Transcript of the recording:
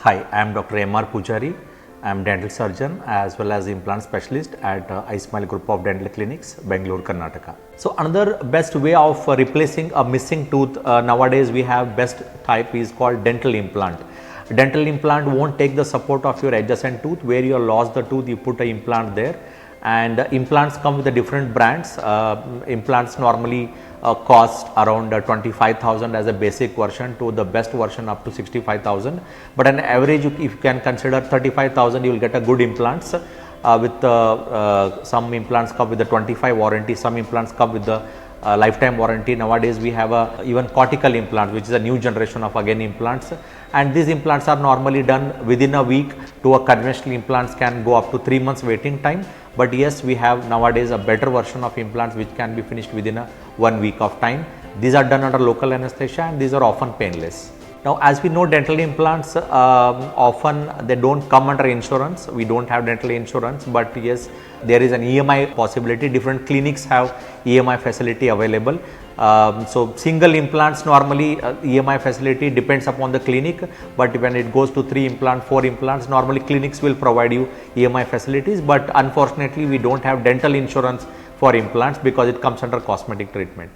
Hi, I am Dr. M.R. Pujari. I am dental surgeon as well as implant specialist at iSmile group of dental clinics, Bengaluru, Karnataka. So another best way of replacing a missing tooth nowadays we have best type is called dental implant. Dental implant won't take the support of your adjacent tooth. Where you lost the tooth, you put an implant there, and implants come with the different brands. Implants normally cost around 25,000 as a basic version to the best version up to 65,000, but an average if you can consider 35,000 you will get a good implants. With some implants come with the 25 warranty, some implants come with the lifetime warranty. Nowadays we have even cortical implant, which is a new generation of again implants, and these implants are normally done within a week. To a conventional implants can go up to 3 months waiting time, but yes, we have nowadays a better version of implants which can be finished within a 1 week of time. These are done under local anesthesia and these are often painless. Now, as we know, dental implants often they don't come under insurance. We don't have dental insurance, but yes, there is an EMI possibility. Different clinics have EMI facility available. So single implants normally EMI facility depends upon the clinic, but when it goes to 3 implants, 4 implants, normally clinics will provide you EMI facilities, but unfortunately we don't have dental insurance for implants because it comes under cosmetic treatment.